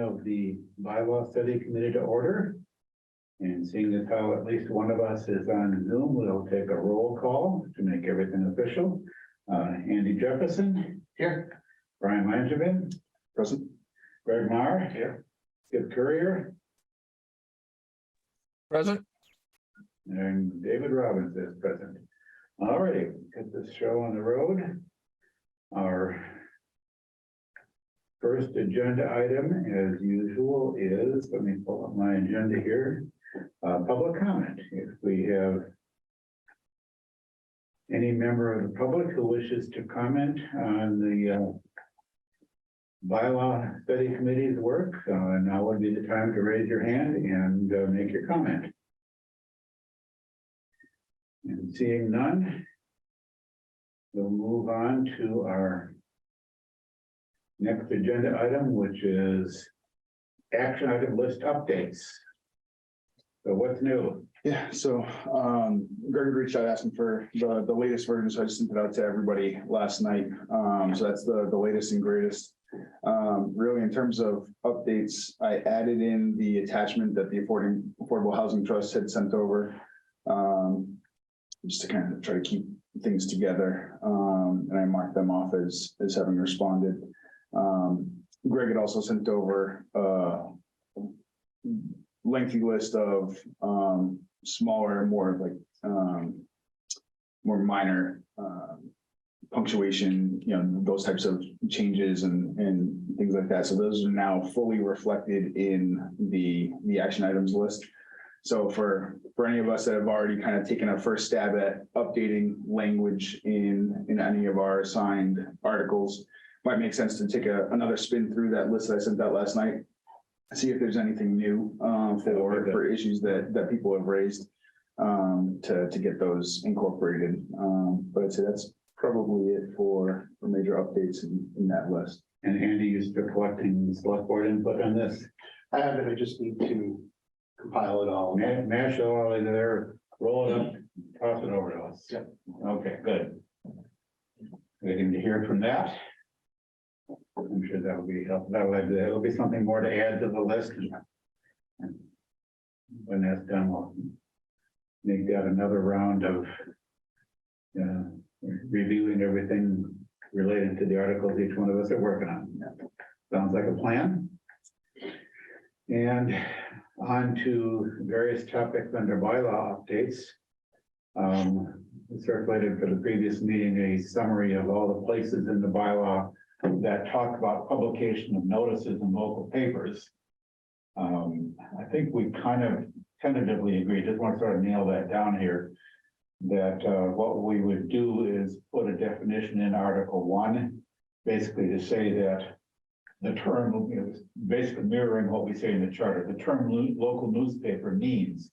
of the bylaw study committee to order. And seeing as how at least one of us is on Zoom, we'll take a roll call to make everything official. Andy Jefferson. Here. Brian Langevin. Present. Greg Marr. Here. Skip Courier. Present. And David Robbins is present. All right, get this show on the road. Our first agenda item, as usual, is, let me pull up my agenda here, public comment. If we have any member of the public who wishes to comment on the bylaw study committee's work, now would be the time to raise your hand and make your comment. And seeing none, we'll move on to our next agenda item, which is action item list updates. So what's new? Yeah, so Greg reached out asking for the latest version, so I just sent it out to everybody last night. So that's the latest and greatest. Really, in terms of updates, I added in the attachment that the Affordable Housing Trust had sent over, just to kind of try to keep things together. And I marked them off as having responded. Greg had also sent over a lengthy list of smaller, more like more minor punctuation, those types of changes and things like that. So those are now fully reflected in the action items list. So for any of us that have already kind of taken a first stab at updating language in any of our assigned articles, might make sense to take another spin through that list that I sent out last night, see if there's anything new for issues that people have raised, to get those incorporated. But I'd say that's probably it for major updates in that list. And Andy, you still collecting select board input on this? I have it, I just need to compile it all. Mash it all into there, roll it up, toss it over to us. Yep. Okay, good. Waiting to hear from that. I'm sure that will be helpful. That'll be something more to add to the list. And when that's done, we'll make that another round of reviewing everything related to the articles each one of us are working on. Sounds like a plan. And on to various topics under bylaw updates. We circulated for the previous meeting a summary of all the places in the bylaw that talk about publication of notices in local papers. I think we kind of tentatively agreed, just want to sort of nail that down here, that what we would do is put a definition in Article 1, basically to say that the term is basically mirroring what we say in the charter. The term local newspaper means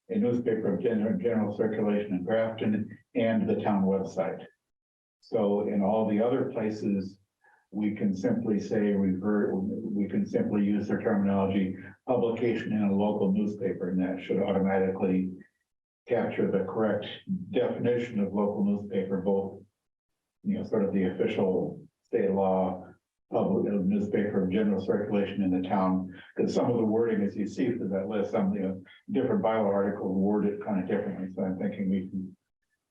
a newspaper of general circulation in Grafton and the town website. So in all the other places, we can simply say we can simply use the terminology publication in a local newspaper, and that should automatically capture the correct definition of local newspaper, both, sort of the official state law public newspaper of general circulation in the town, because some of the wording, as you see through that list, some different bylaw articles word it kind of differently. So I'm thinking we can,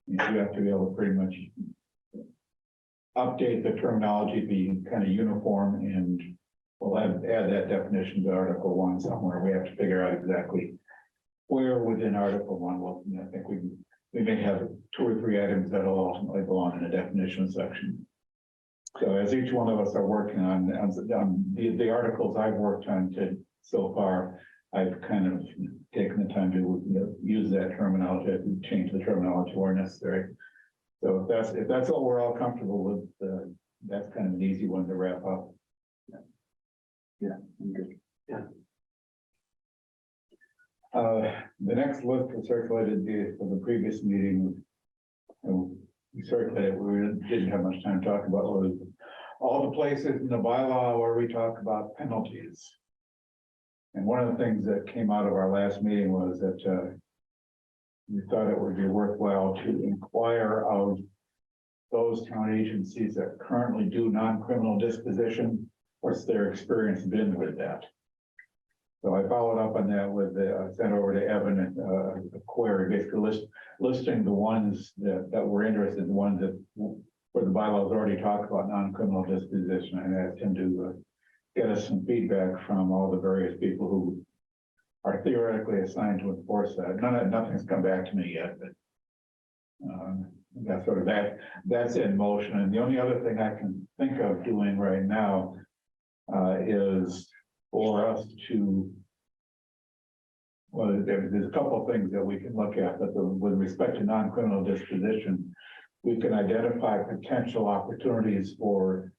you have to be able to pretty much update the terminology, be kind of uniform, and we'll add that definition to Article 1 somewhere. We have to figure out exactly where within Article 1. Well, I think we may have 2 or 3 items that will ultimately belong in a definition section. So as each one of us are working on the articles I've worked on so far, I've kind of taken the time to use that terminology, change the terminology where necessary. So if that's what we're all comfortable with, that's kind of an easy one to wrap up. Yeah, I'm good. Yeah. The next list was circulated for the previous meeting. We circulated, we didn't have much time to talk about was all the places in the bylaw where we talk about penalties. And one of the things that came out of our last meeting was that we thought it would be worthwhile to inquire of those town agencies that currently do non-criminal disposition, what's their experience been with that? So I followed up on that with, sent over to Evan, a query, basically listing the ones that were interested, the ones that, where the bylaws already talked about non-criminal disposition. I asked him to get us some feedback from all the various people who are theoretically assigned to enforce that. Nothing's come back to me yet, but that's sort of that's in motion. And the only other thing I can think of doing right now is for us to, well, there's a couple of things that we can look at, but with respect to non-criminal disposition, we can identify potential opportunities for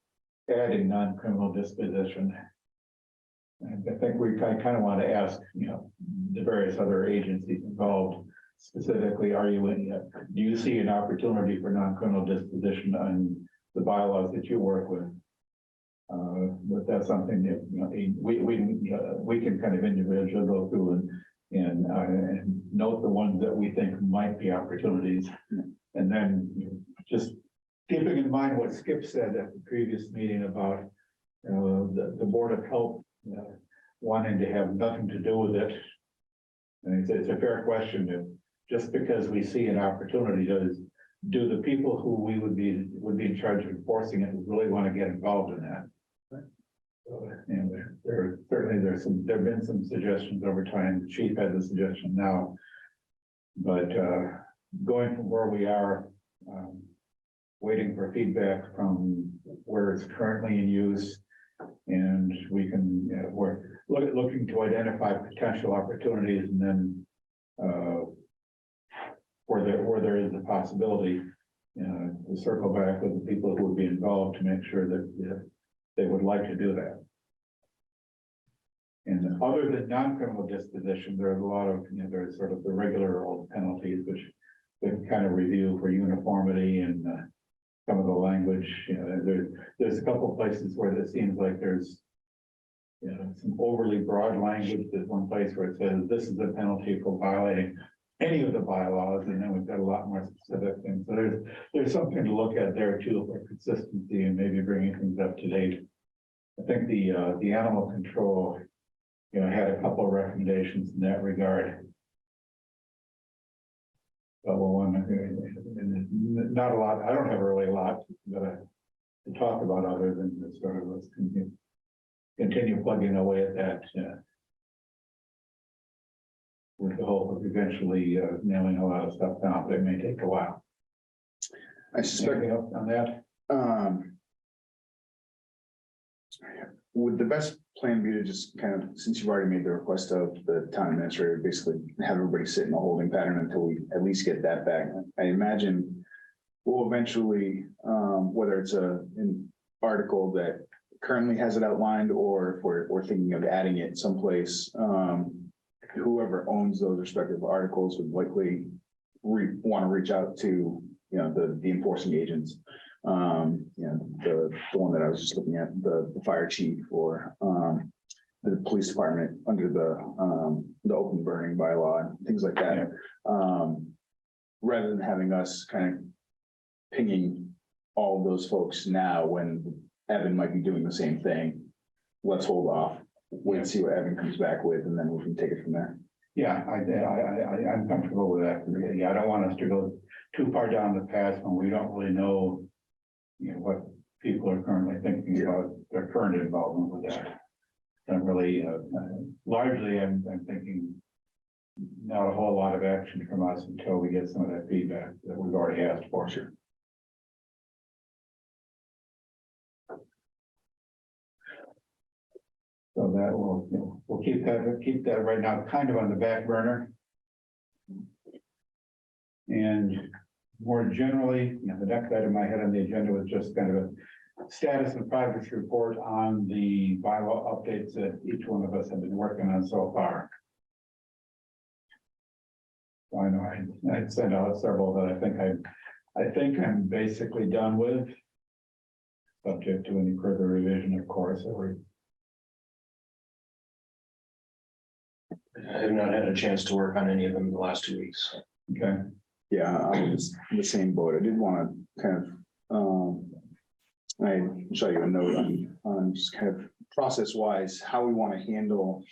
adding non-criminal disposition. And I think I kind of want to ask, the various other agencies involved specifically, do you see an opportunity for non-criminal disposition on the bylaws that you work with? But that's something that we can kind of individually go through and note the ones that we think might be opportunities, and then just keeping in mind what Skip said at the previous meeting about the Board of Health wanting to have nothing to do with it. And it's a fair question. Just because we see an opportunity, do the people who we would be in charge of enforcing it really want to get involved in that? And there have been some suggestions over time. The chief had the suggestion now, but going from where we are, waiting for feedback from where it's currently in use, and we can we're looking to identify potential opportunities, and then where there is a possibility to circle back with the people who would be involved to make sure that they would like to do that. And other than non-criminal disposition, there's a lot of, there's sort of the regular old penalties, which we can kind of review for uniformity and some of the language. There's a couple of places where it seems like there's some overly broad language. There's one place where it says this is a penalty for violating any of the bylaws, and then we've got a lot more specific things. So there's something to look at there too for consistency and maybe bringing things up to date. I think the animal control, had a couple of recommendations in that regard. But not a lot. I don't have really a lot to talk about other than the sort of let's continue plugging away at that. With the hope of eventually nailing a lot of stuff down, but it may take a while. I suspect Anything else on that? Would the best plan be to just kind of, since you've already made the request of the town administrator, basically have everybody sit in a holding pattern until we at least get that back? I imagine we'll eventually, whether it's an article that currently has it outlined, or if we're thinking of adding it someplace, whoever owns those respective articles would likely want to reach out to, the enforcing agents. The one that I was just looking at, the fire chief, or the police department under the open burning bylaw and things like that. Rather than having us kind of pinging all of those folks now when Evan might be doing the same thing, let's hold off, wait and see what Evan comes back with, and then we can take it from there. Yeah, I'm comfortable with that. Yeah, I don't want us to go too far down the path when we don't really know, what people are currently thinking about their current involvement with that. I'm really, largely, I'm thinking not a whole lot of action from us until we get some of that feedback that we've already asked for. Sure. So that we'll keep that right now kind of on the back burner. And more generally, the next item I had on the agenda was just kind of a status and progress report on the bylaw updates that each one of us have been working on so far. So I know I'd sent out several that I think I'm basically done with, subject to any further revision, of course. I have not had a chance to work on any of them in the last 2 weeks. Okay. Yeah, I was in the same boat. I did want to kind of, I show you a note on just kind of process wise, how we want to handle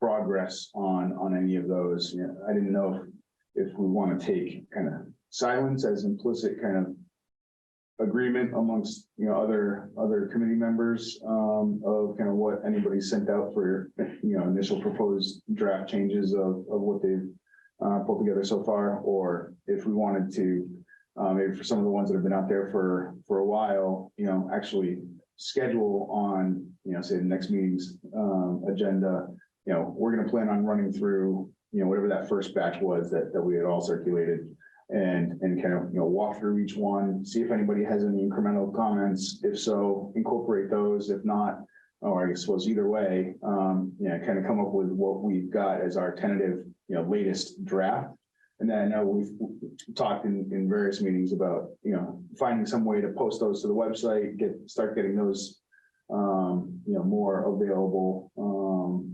progress on any of those. You know, I didn't know if we want to take kind of silence as implicit kind of agreement amongst, you know, other committee members of kind of what anybody sent out for, you know, initial proposed draft changes of what they've pulled together so far, or if we wanted to maybe for some of the ones that have been out there for a while, you know, actually schedule on, you know, say the next meeting's agenda. You know, we're going to plan on running through, you know, whatever that first batch was that we had all circulated, and kind of, you know, walk through each one, see if anybody has any incremental comments. If so, incorporate those. If not, or I suppose either way, yeah, kind of come up with what we've got as our tentative, you know, latest draft. And then I know we've talked in various meetings about, you know, finding some way to post those to the website, start getting those, you know, more available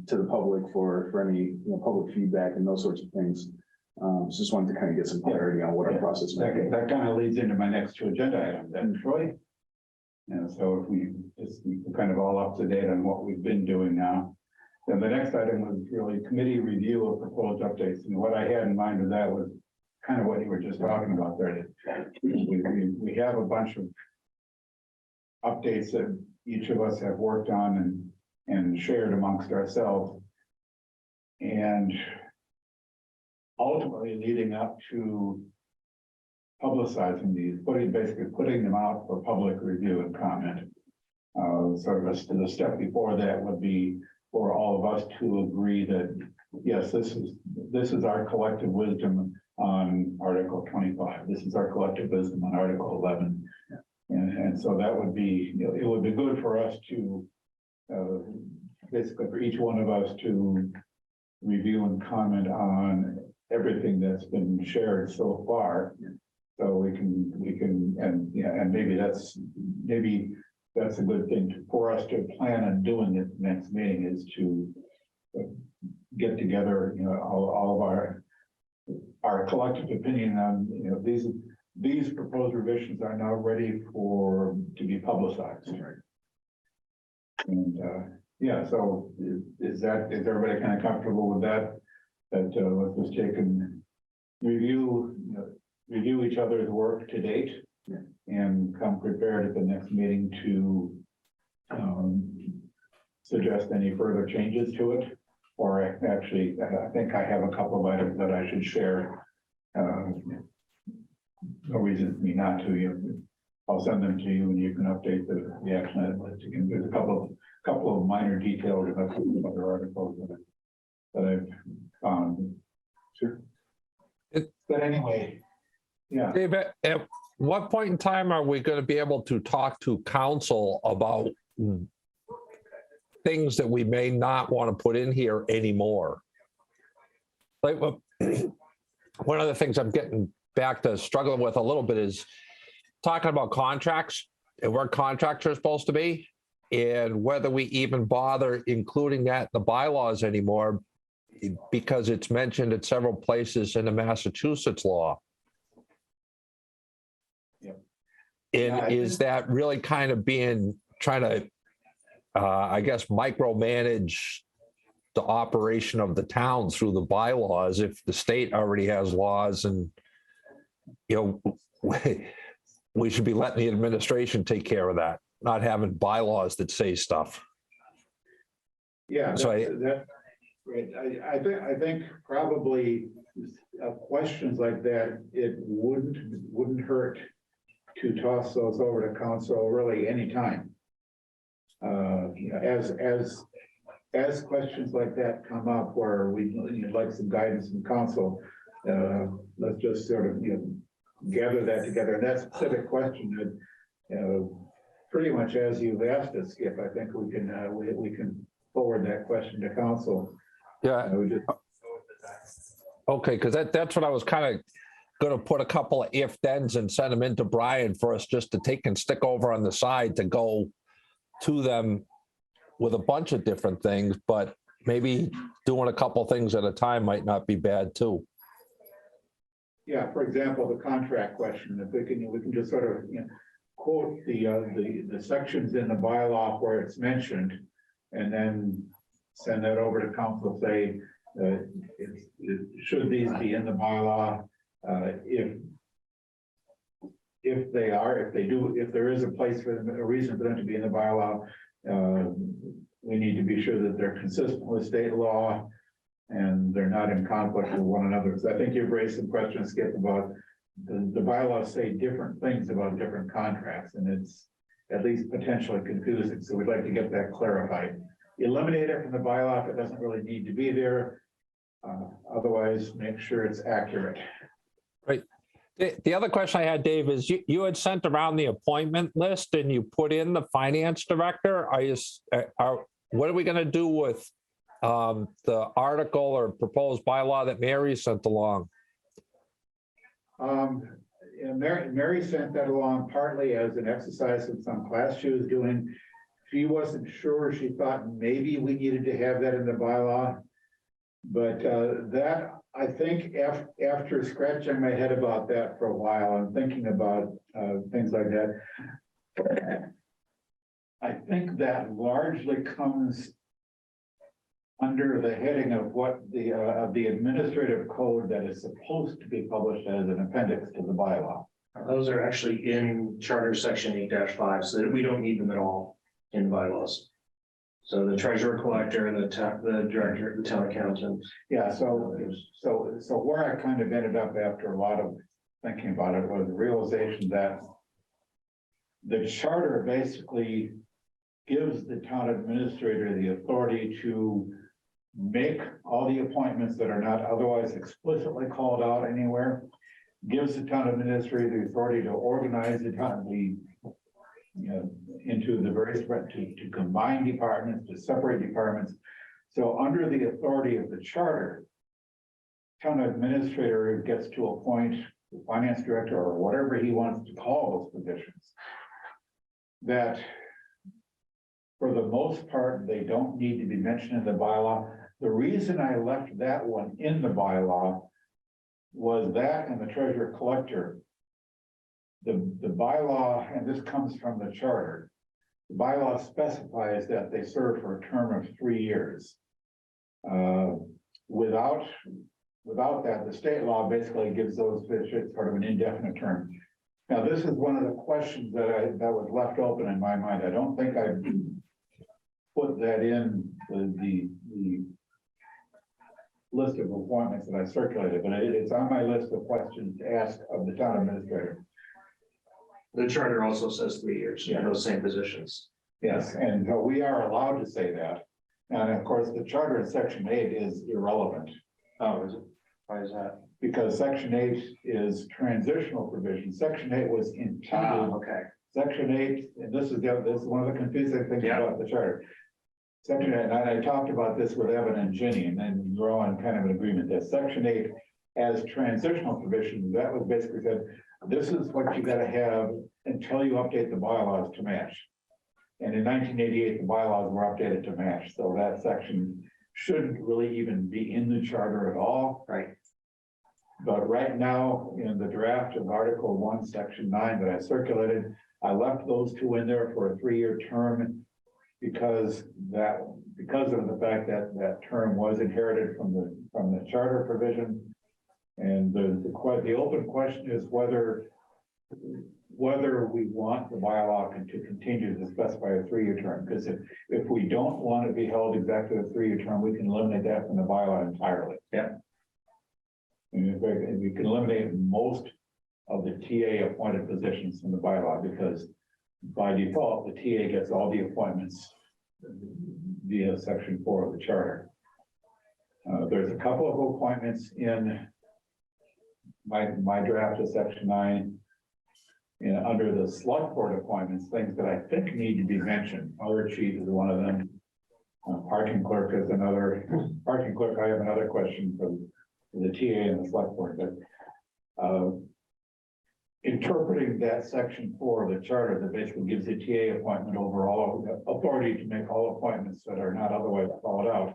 to the public for any, you know, public feedback and those sorts of things. Just wanted to kind of get some clarity on what our process might be. That kind of leads into my next two agenda items, then, Troy. And so if we just we're kind of all up to date on what we've been doing now. Then the next item was really committee review of proposed updates. And what I had in mind with that was kind of what you were just talking about there. We have a bunch of updates that each of us have worked on and shared amongst ourselves. And ultimately leading up to publicizing these, basically putting them out for public review and comment. Sort of the step before that would be for all of us to agree that, yes, this is our collective wisdom on Article 25. This is our collective wisdom on Article 11. And so that would be, you know, it would be good for us to, basically for each one of us to review and comment on everything that's been shared so far. So we can, and yeah, and maybe that's a good thing for us to plan on doing at the next meeting, is to get together, you know, all of our collective opinion on, you know, these proposed revisions are now ready to be publicized. Right. And yeah, so is everybody kind of comfortable with that? That let's just take and review each other's work to date, yeah, and come prepared at the next meeting to suggest any further changes to it. Or actually, I think I have a couple of items that I should share. No reason for me not to. I'll send them to you, and you can update the action item list. Again, there's a couple of minor details about some other articles that I've found. Sure. But anyway, yeah. David, at what point in time are we going to be able to talk to council about things that we may not want to put in here anymore? Like, one of the things I'm getting back to struggling with a little bit is talking about contracts and where contracts are supposed to be, and whether we even bother including that in the bylaws anymore, because it's mentioned at several places in the Massachusetts law. Yep. And is that really kind of trying to, I guess, micromanage the operation of the town through the bylaws, if the state already has laws, and, you know, we should be letting the administration take care of that, not having bylaws that say stuff. Yeah, so right. I think probably questions like that, it wouldn't hurt to toss those over to council really anytime. As questions like that come up where you'd like some guidance from council, let's just sort of, you know, gather that together. And that specific question that pretty much as you've asked us, Skip, I think we can forward that question to council. Yeah. Okay, because that's what I was kind of going to put a couple of if-thens and send them into Brian for us just to take and stick over on the side to go to them with a bunch of different things, but maybe doing a couple things at a time might not be bad too. Yeah, for example, the contract question, if we can just sort of, you know, quote the sections in the bylaw where it's mentioned, and then send that over to council, say, should these be in the bylaw? If they are, if they do, if there is a place for them, a reason for them to be in the bylaw, we need to be sure that they're consistent with state law and they're not in conflict with one another. So I think you've raised some questions, Skip, about the bylaws say different things about different contracts, and it's at least potentially confusing. So we'd like to get that clarified. Eliminate it from the bylaw if it doesn't really need to be there. Otherwise, make sure it's accurate. Right. The other question I had, Dave, is you had sent around the appointment list and you put in the finance director. What are we going to do with the article or proposed bylaw that Mary sent along? Yeah, Mary sent that along partly as an exercise in some class she was doing. She wasn't sure. She thought maybe we needed to have that in the bylaw. But that, I think, after scratching my head about that for a while and thinking about things like that, I think that largely comes under the heading of what the administrative code that is supposed to be published as an appendix to the bylaw. Those are actually in Charter Section 8-5, so that we don't need them at all in bylaws. So the treasurer collector, the director, the town accountant. Yeah, so where I kind of ended up after a lot of thinking about it was the realization that the charter basically gives the town administrator the authority to make all the appointments that are not otherwise explicitly called out anywhere, gives the town administrator the authority to organize the town, into the various, to combine departments, to separate departments. So under the authority of the charter, town administrator gets to appoint the finance director or whatever he wants to call those positions. That for the most part, they don't need to be mentioned in the bylaw. The reason I left that one in the bylaw was that and the treasurer collector. The bylaw, and this comes from the charter, the bylaw specifies that they serve for a term of 3 years. Without that, the state law basically gives those positions sort of an indefinite term. Now, this is one of the questions that was left open in my mind. I don't think I put that in the list of appointments that I circulated, but it's on my list of questions to ask of the town administrator. The charter also says 3 years in those same positions. Yes, and we are allowed to say that. And of course, the charter in section 8 is irrelevant. Oh, is it? Why is that? Because section 8 is transitional provision. Section 8 was intended. Okay. Section 8, and this is one of the confusing things about the charter. Section 8, and I talked about this with Evan and Ginny, and then we're all in kind of an agreement that section 8 as transitional provision, that was basically said, this is what you gotta have until you update the bylaws to match. And in 1988, the bylaws were updated to match. So that section shouldn't really even be in the charter at all. Right. But right now, in the draft of Article 1, Section 9 that I circulated, I left those two in there for a 3-year term because of the fact that that term was inherited from the charter provision. And the open question is whether we want the bylaw to continue to specify a 3-year term. Because if we don't want to be held exactly a 3-year term, we can eliminate that from the bylaw entirely. Yeah. And we can eliminate most of the TA appointed positions from the bylaw, because by default, the TA gets all the appointments via section 4 of the charter. There's a couple of appointments in my draft of section 9. Under the select board appointments, things that I think need to be mentioned. Fire chief is one of them. Parking clerk is another. Parking clerk, I have another question for the TA and the select board. But interpreting that section 4 of the charter that basically gives the TA appointment overall authority to make all appointments that are not otherwise called out.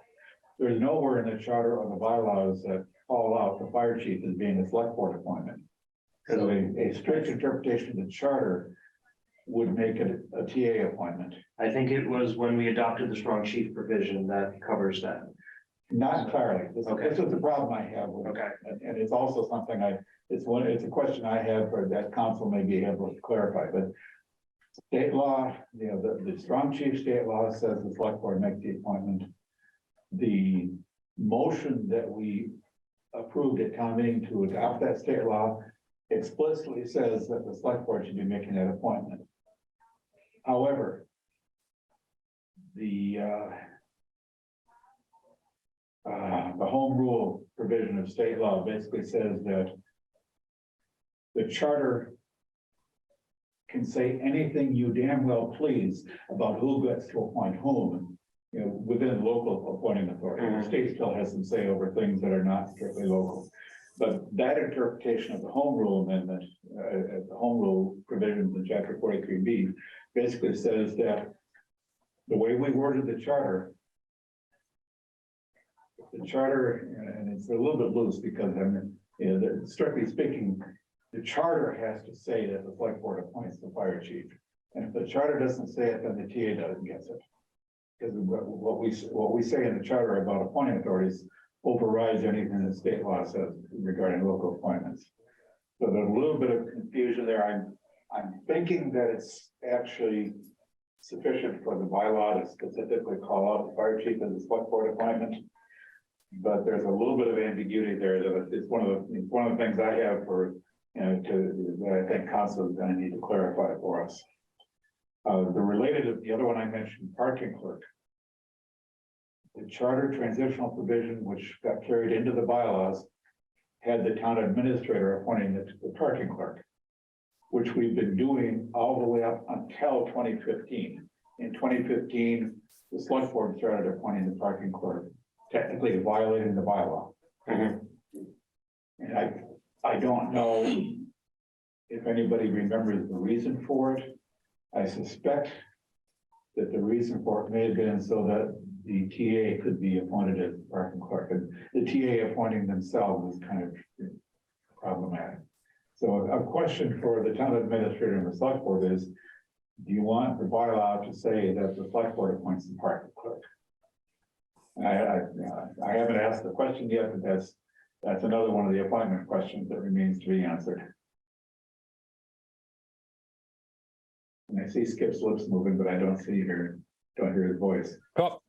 There's nowhere in the charter or the bylaws that call out the fire chief as being a select board appointment. So a strict interpretation of the charter would make it a TA appointment. I think it was when we adopted the strong chief provision that covers that. Not entirely. Okay. This is the problem I have with it. Okay. And it's also something it's a question I have for that council may be able to clarify, but state law, the strong chief state law says the select board makes the appointment. The motion that we approved at town meeting to adopt that state law explicitly says that the select board should be making that appointment. However, the home rule provision of state law basically says that the charter can say anything you damn well please about who gets to appoint whom, within local appointing authority. The state still has some say over things that are not strictly local. But that interpretation of the home rule amendment, the home rule provisions in chapter 43B, basically says that the way we worded the charter, and it's a little bit loose because strictly speaking, the charter has to say that the select board appoints the fire chief. And if the charter doesn't say it, then the TA doesn't get it. Because what we say in the charter about appointing authorities overrides anything that state law says regarding local appointments. So there's a little bit of confusion there. I'm thinking that it's actually sufficient for the bylaw to specifically call out the fire chief as a select board appointment. But there's a little bit of ambiguity there that it's one of the things I have for, that I think council is going to need to clarify for us. The other one I mentioned, parking clerk. The charter transitional provision, which got carried into the bylaws, had the town administrator appointing the parking clerk, which we've been doing all the way up until 2015. In 2015, the select board started appointing the parking clerk, technically violating the bylaw. Mhm. And I don't know if anybody remembers the reason for it. I suspect that the reason for it may have been so that the TA could be appointed as parking clerk, and the TA appointing themselves is kind of problematic. So a question for the town administrator and the select board is, do you want the bylaw to say that the select board appoints the parking clerk? I haven't asked the question yet, but that's another one of the appointment questions that remains to be answered. And I see Skip's lips moving, but I don't hear his voice. Oh,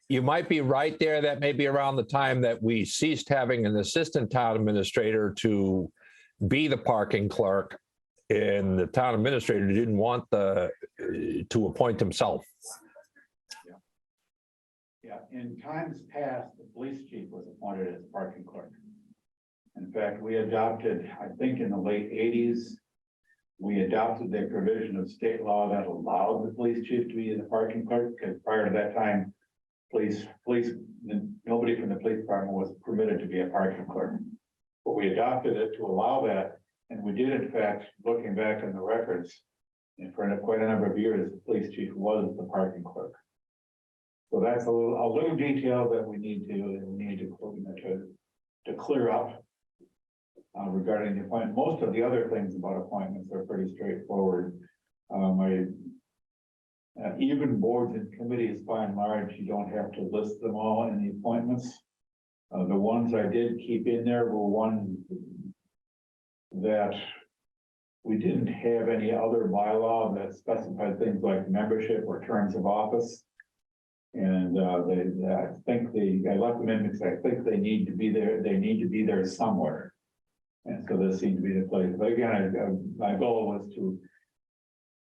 you might be right there. That may be around the time that we ceased having an assistant town administrator to be the parking clerk, and the town administrator didn't want to appoint himself. Yeah, in times past, the police chief was appointed as parking clerk. In fact, we adopted, I think in the late 80s, we adopted the provision of state law that allowed the police chief to be the parking clerk, because prior to that time, nobody from the police department was permitted to be a parking clerk. But we adopted it to allow that, and we did, in fact, looking back in the records, and for quite a number of years, the police chief was the parking clerk. So that's a little detail that we need to clear up regarding the appointment. Most of the other things about appointments are pretty straightforward. Even boards and committees, by and large, you don't have to list them all in the appointments. The ones I did keep in there were ones that we didn't have any other bylaw that specified things like membership or terms of office. And I left them in because I think they need to be there. They need to be there somewhere. And so this seemed to be the place. But again, my goal was to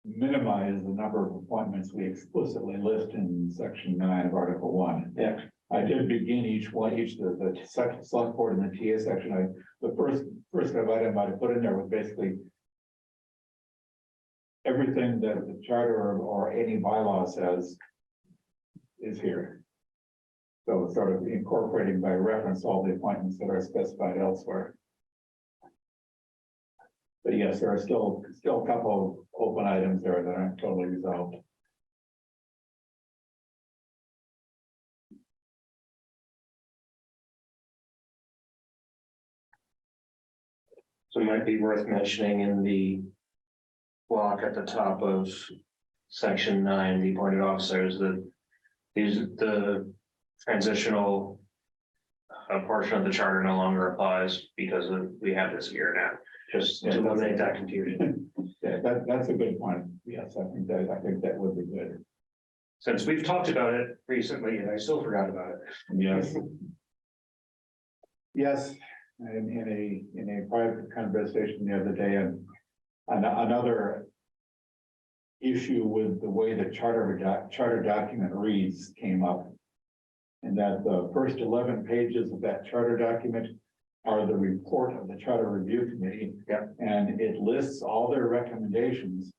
minimize the number of appointments we explicitly list in section 9 of Article 1. Yeah. I did begin the select board and the TA section. The first item I put in there was basically everything that the charter or any bylaw says is here. So sort of incorporating by reference all the appointments that are specified elsewhere. But yes, there are still a couple of open items there that aren't totally resolved. So it might be worth mentioning in the block at the top of section 9, the appointed officers, the transitional portion of the charter no longer applies because we have this here now, just to eliminate that confusion. Yeah, that's a good point. Yes, I think that would be good. Since we've talked about it recently and I still forgot about it. Yes. Yes, in a private conversation the other day, and another issue with the way the charter document reads came up. And that the first 11 pages of that charter document are the report of the Charter Review Committee. Yeah. And it lists all their recommendations.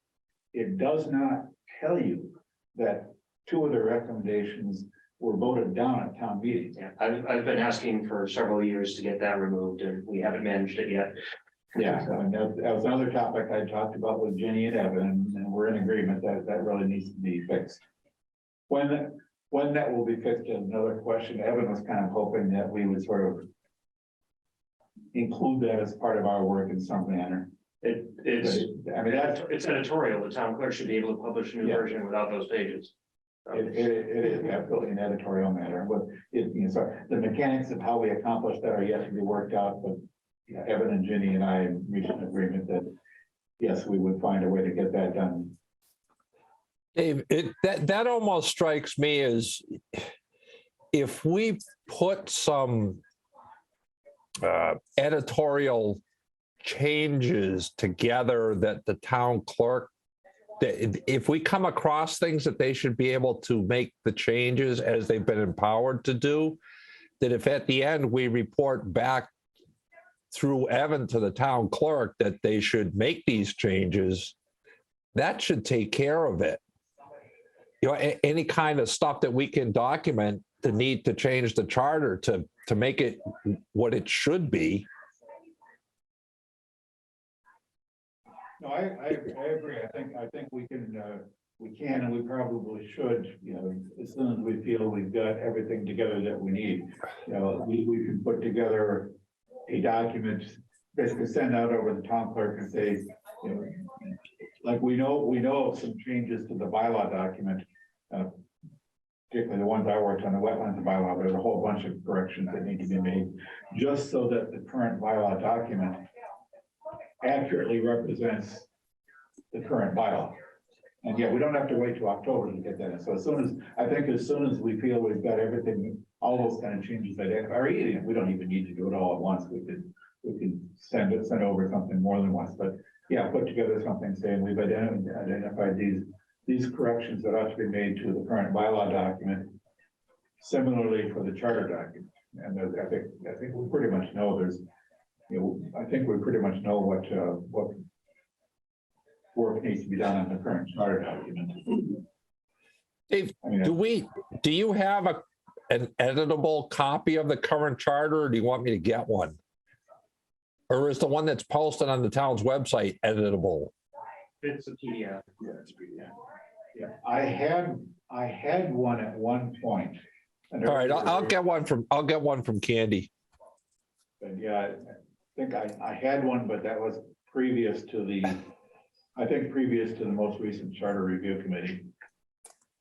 It does not tell you that 2 of their recommendations were voted down at town meeting. Yeah, I've been asking for several years to get that removed and we haven't managed it yet. Yeah, so and that was another topic I talked about with Jenny and Evan, and we're in agreement that that really needs to be fixed. When that will be fixed is another question. Evan was kind of hoping that we would sort of include that as part of our work in some manner. I mean, It's editorial. The town clerk should be able to publish a new Yeah. version without those pages. it is absolutely an editorial matter, but so the mechanics of how we accomplish that are yet to be worked out, but yeah, Evan and Jenny and I reached an agreement that yes, we would find a way to get that done. Dave, that almost strikes me as if we put some editorial changes together that the town clerk, that if we come across things that they should be able to make the changes as they've been empowered to do, that if at the end we report back through Evan to the town clerk that they should make these changes, that should take care of it. You know, any kind of stuff that we can document the need to change the charter to make it what it should be. No, I agree. I think we can and we probably should, as soon as we feel we've got everything together that we need. We can put together a document, basically send out over the town clerk and say, like we know of some changes to the bylaw document, particularly the ones I worked on, the wetlands bylaw. There's a whole bunch of corrections that need to be made, just so that the current bylaw document accurately represents the current bylaw. And yet we don't have to wait till October to get that in. So as soon as we feel we've got everything, all those kind of changes that are easy, we don't even need to do it all at once. We can send over something more than once, but yeah, put together something saying we've identified these corrections that ought to be made to the current bylaw document. Similarly for the charter document. And I think we pretty much know I think we pretty much know what work needs to be done on the current charter document. Dave, I mean, do you have an editable copy of the current charter, or do you want me to get one? Or is the one that's posted on the town's website editable? It's a PDF. Yeah, I had one at one point. All right, I'll get one from Candy. But yeah, I think I had one, but that was previous to the most recent charter review committee.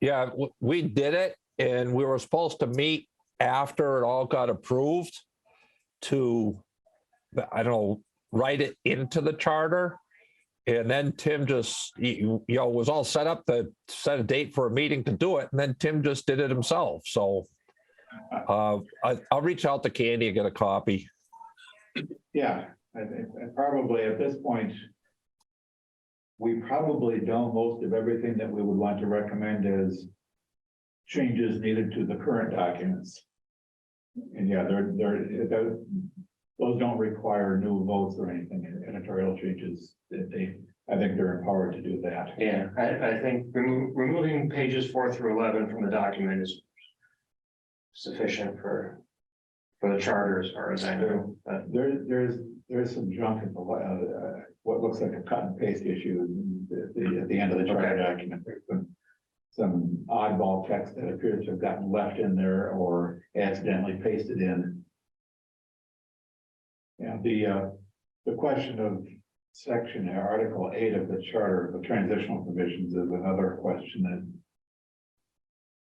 Yeah, we did it, and we were supposed to meet after it all got approved to, I don't know, write it into the charter. And then Tim just, was all set up to set a date for a meeting to do it. And then Tim just did it himself. So I'll reach out to Candy and get a copy. Yeah, and probably at this point, we probably know most of everything that we would want to recommend as changes needed to the current documents. And yeah, those don't require new votes or anything, editorial changes. I think they're empowered to do that. Yeah, I think removing pages 4 through 11 from the document is sufficient for the charter as far as I know. There's some junk in the what looks like a cut and paste issue at the end of the charter document. There's some oddball text that appears to have gotten left in there or accidentally pasted in. Yeah, the question of section, Article 8 of the charter, the transitional provisions is another question that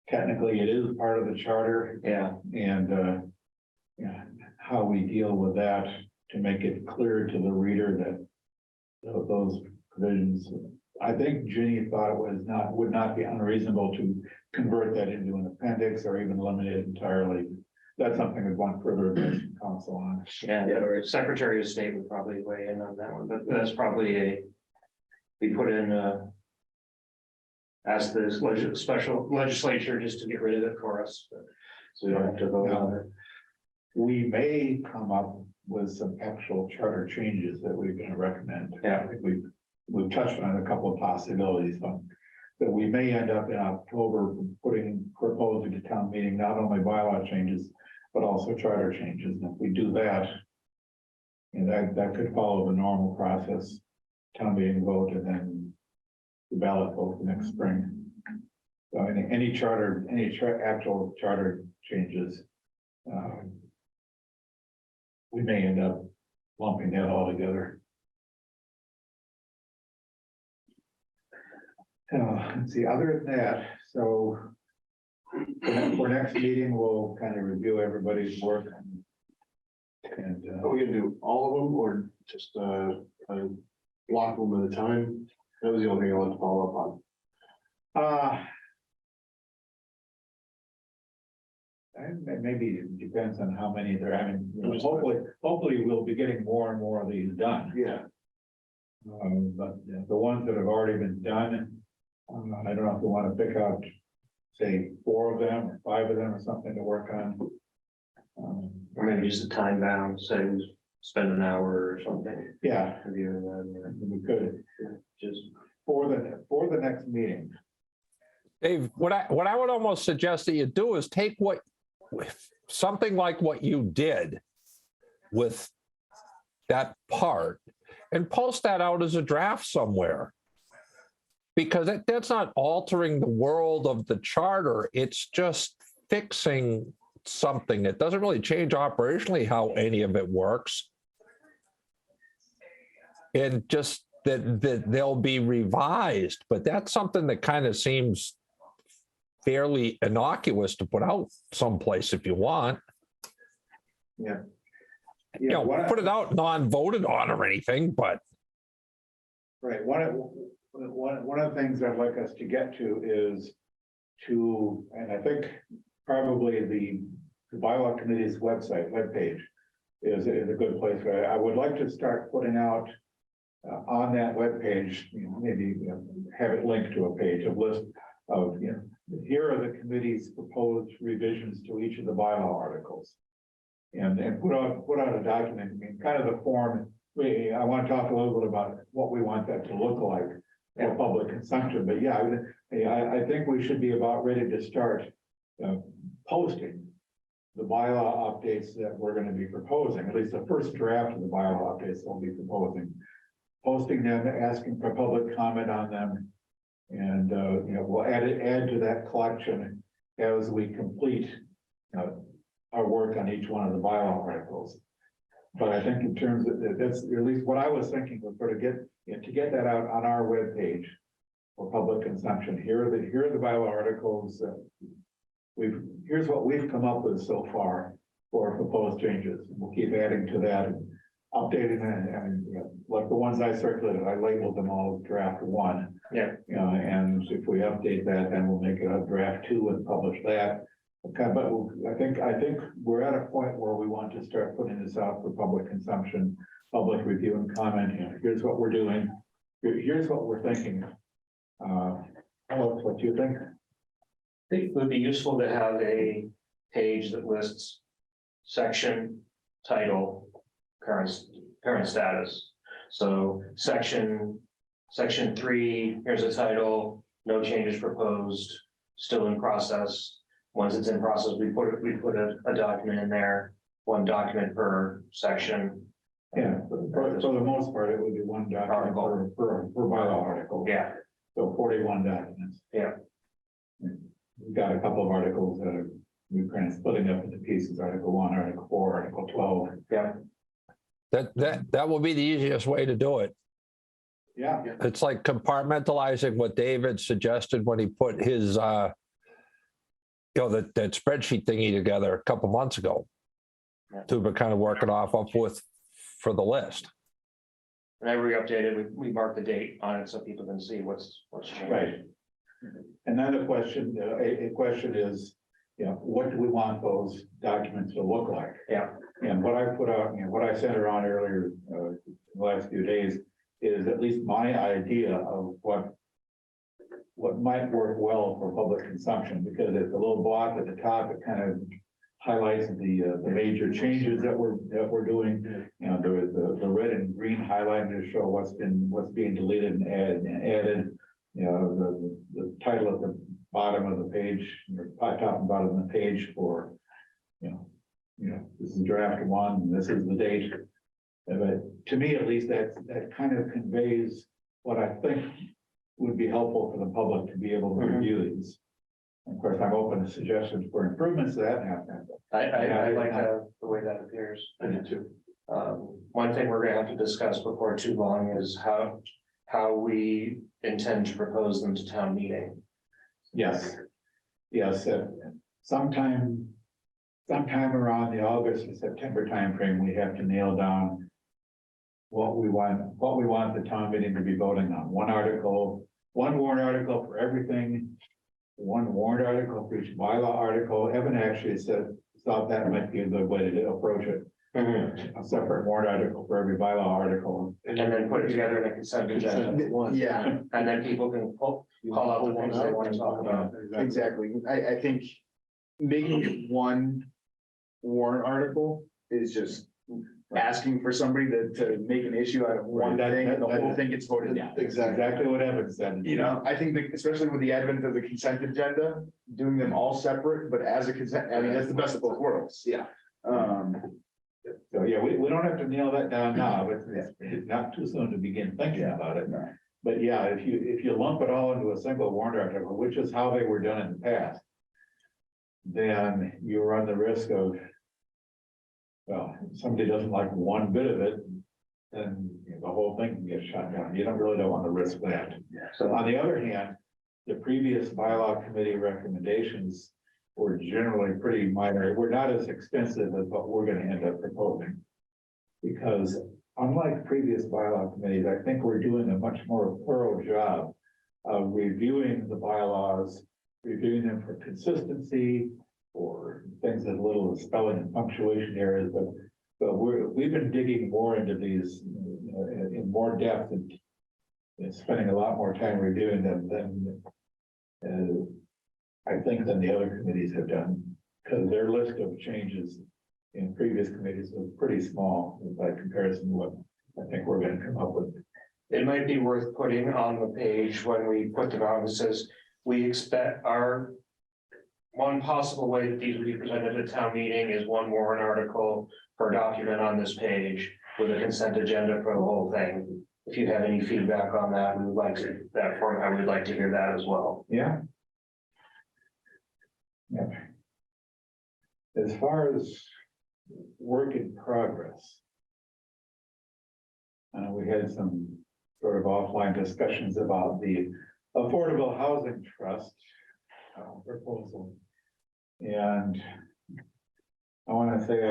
technically it is part of the charter Yeah, and yeah, how we deal with that to make it clear to the reader that those provisions, I think Ginny thought it would not be unreasonable to convert that into an appendix or even eliminate it entirely. That's something we'd want further advice from council on. yeah, or Secretary of State would probably weigh in on that one, but that's probably we put in, ask the special legislature just to get rid of it for us. So we don't have to vote on it. We may come up with some actual charter changes that we're going to recommend. Yeah. I think we've touched on a couple of possibilities, but we may end up in October proposing to town meeting, not only bylaw changes, but also charter changes. And if we do that, and that could follow the normal process, town meeting vote, and then the ballot vote the next spring. So any actual charter changes, we may end up lumping that all together. Let's see, other than that, so for next meeting, we'll kind of review everybody's work. And Are we gonna do all of them or just block them at a time? That was the only thing I wanted to follow up on. and maybe it depends on how many there. I mean, hopefully we'll be getting more and more of these done. Yeah. But the ones that have already been done, I don't know if we want to pick out, say, 4 of them or 5 of them or something to work on. Or maybe just a time bound, say we spend an hour or something. Yeah, Reviewing that, we could, just, for the next meeting. Dave, what I would almost suggest that you do is take something like what you did with that part and post that out as a draft somewhere. Because that's not altering the world of the charter. It's just fixing something. It doesn't really change operationally how any of it works. And just that they'll be revised, but that's something that kind of seems fairly innocuous to put out someplace if you want. Yeah. You know, put it out non-voted on or anything, but. Right, one of the things I'd like us to get to is and I think probably the bylaw committee's webpage is a good place where I would like to start putting out on that webpage, maybe have it linked to a page, a list of, here are the committee's proposed revisions to each of the bylaw articles. And put out a document, kind of the form. I want to talk a little bit about what we want that to look like for public consumption. But yeah, I think we should be about ready to start posting the bylaw updates that we're going to be proposing, at least the first draft of the bylaw updates we'll be proposing. Posting them, asking for public comment on them. And we'll add to that collection as we complete our work on each one of the bylaw articles. But I think in terms of that's at least what I was thinking was sort of get that out on our webpage for public consumption. Here are the bylaw articles. Here's what we've come up with so far for proposed changes. We'll keep adding to that, and updating it, and like the ones I circulated, I labeled them all as draft 1. Yeah. And if we update that, then we'll make it a draft 2 and publish that. Okay, but I think we're at a point where we want to start putting this out for public consumption, public review and comment. Here's what we're doing. Here's what we're thinking. Alex, what do you think? I think it would be useful to have a page that lists section, title, current status. So section 3, here's a title, no changes proposed, still in process. Once it's in process, we put a document in there, 1 document per section. Yeah, for the most part, it would be 1 document per bylaw article. Yeah. So 41 documents. Yeah. We've got a couple of articles that we're kind of splitting up into pieces, Article 1, Article 4, Article 12. Yeah. That will be the easiest way to do it. Yeah, It's like compartmentalizing what David suggested when he put his, that spreadsheet thingy together a couple months ago. Yeah. To kind of work it up with for the list. Whenever we update it, we mark the date on it so people can see what's changed. right. Another question, a question is, what do we want those documents to look like? Yeah. And what I put out, what I sent around earlier, the last few days, is at least my idea of what might work well for public consumption, because it's a little block at the top, it kind of highlights the major changes that we're doing. The red and green highlighted to show what's being deleted and added. The title at the bottom of the page, or top and bottom of the page for, this is draft one, and this is the date. But to me, at least, that kind of conveys what I think would be helpful for the public to be able to review these. Of course, I'm open to suggestions for improvements to that. I like the way that appears. I do too. One thing we're gonna have to discuss before too long is how we intend to propose them to town meeting. Yes, sometime around the August or September timeframe, we have to nail down what we want the town meeting to be voting on. One warrant article for everything, one warrant article for each bylaw article. Evan actually thought that might be a good way to approach it. A separate warrant article for every bylaw article. And then put it together in a consent agenda. Yeah, And then people can call out the things they want to talk about. exactly. I think making it one warrant article is just asking for somebody to make an issue out of one thing and the whole thing gets voted down. Exactly what Evan said. I think that especially with the advent of the consent agenda, doing them all separate, but as a consent, I mean, that's the best of both worlds. Yeah. So, we don't have to nail that down now, but it's not too soon to begin thinking about it. But yeah, if you lump it all into a single warrant article, which is how they were done in the past, then you run the risk of, well, if somebody doesn't like one bit of it, then the whole thing can get shut down. You don't want to risk that. So on the other hand, the previous bylaw committee recommendations were generally pretty minor. We're not as extensive as what we're going to end up proposing. Because unlike previous bylaw committees, I think we're doing a much more thorough job of reviewing the bylaws, reviewing them for consistency, or things as little as spelling and punctuation errors, but we've been digging more into these in more depth and spending a lot more time reviewing them than I think than the other committees have done, because their list of changes in previous committees was pretty small by comparison to what I think we're going to come up with. It might be worth putting on the page when we put them out, it says, we expect our one possible way that these will be presented at town meeting is one warrant article per document on this page with a consent agenda for the whole thing. If you have any feedback on that, we would like that format, I would like to hear that as well. Yeah. As far as work in progress, we had some sort of offline discussions about the Affordable Housing Trust proposal. And I want to say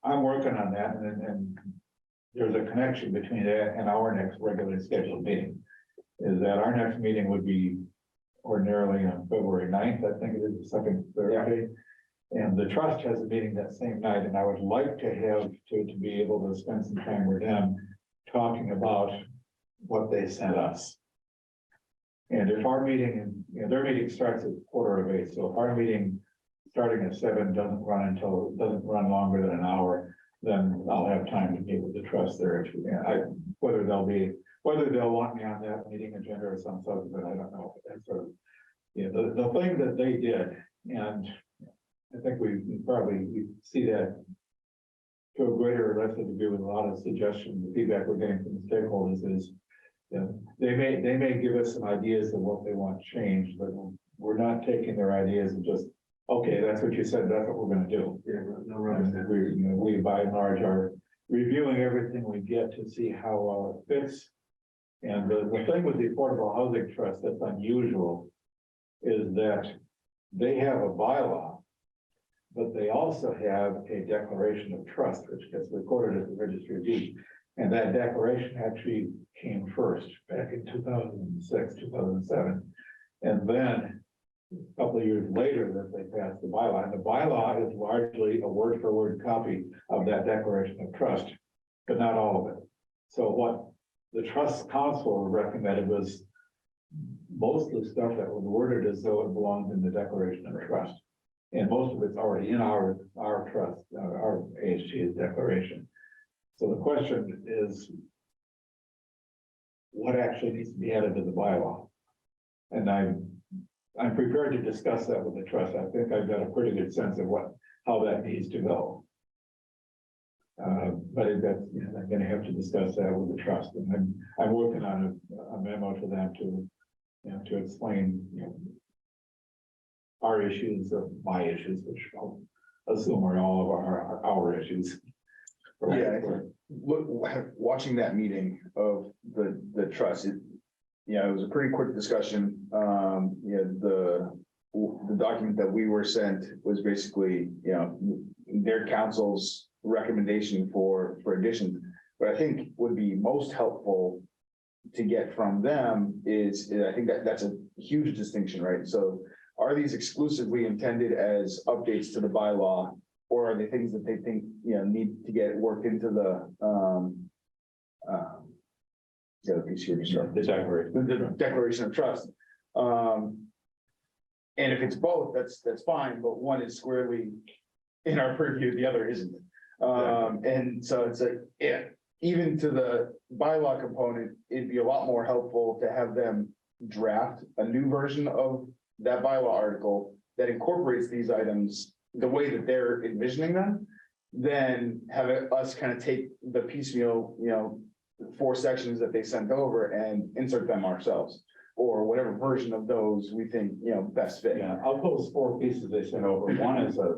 I'm working on that, and there's a connection between that and our next regularly scheduled meeting. Is that our next meeting would be ordinarily on February 9th, I think it is the second Thursday. And the trust has a meeting that same night, and I would like to have to be able to spend some time with them talking about what they sent us. And if our meeting, their meeting starts at 7:15, so if our meeting starting at 7 doesn't run longer than an hour, then I'll have time to meet with the trust there. Whether they'll want me on that meeting agenda or some sort of, but I don't know. That's sort of, the thing that they did, and I think we see that to a greater or lesser degree with a lot of suggestions, the feedback we're getting from the stakeholders is, they may give us some ideas of what they want changed, but we're not taking their ideas and just, okay, that's what you said, that's what we're going to do. We by and large are reviewing everything we get to see how well it fits And the thing with the Affordable Housing Trust that's unusual is that they have a bylaw, but they also have a declaration of trust, which gets recorded at the Registry of Deeds. And that declaration actually came first back in 2006, 2007. And then a couple of years later that they passed the bylaw. And the bylaw is largely a word for word copy of that declaration of trust, but not all of it. So what the trust council recommended was most of the stuff that was worded as though it belonged in the declaration of trust. And most of it's already in our trust, our AHT's declaration. So the question is, what actually needs to be added to the bylaw? And I'm prepared to discuss that with the trust. I think I've got a pretty good sense of how that needs to go. But I'm going to have to discuss that with the trust, and I'm working on a memo to them to explain, our issues or my issues, which I'll assume are all of our issues. Yeah, watching that meeting of the trust, it was a pretty quick discussion. The document that we were sent was basically, their council's recommendation for additions. But I think would be most helpful to get from them is, I think that's a huge distinction, right? So are these exclusively intended as updates to the bylaw, or are they things that they think, need to get worked into the piece here, the declaration of trust? And if it's both, that's fine, but one is squarely in our purview, the other isn't. And so it's like, even to the bylaw component, it'd be a lot more helpful to have them draft a new version of that bylaw article that incorporates these items the way that they're envisioning them, than have us kind of take the piecemeal, 4 sections that they sent over and insert them ourselves, or whatever version of those we think, best fit. Yeah, of those 4 pieces they sent over, one is a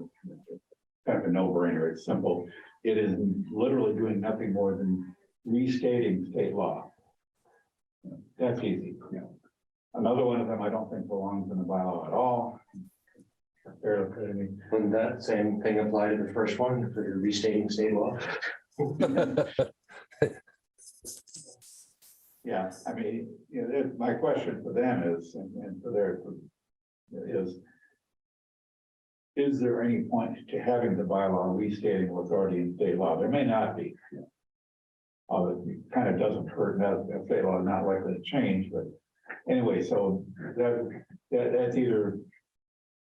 kind of a no-brainer. It's simple. It is literally doing nothing more than restating state law. That's easy. Another one of them I don't think belongs in the bylaw at all. Wouldn't that same thing apply to the first one, if you're restating state law? Yeah, I mean, my question for them is, and for their is there any point to having the bylaw restating what's already in state law? There may not be. It kind of doesn't hurt, that state law is not likely to change, but anyway, so that's either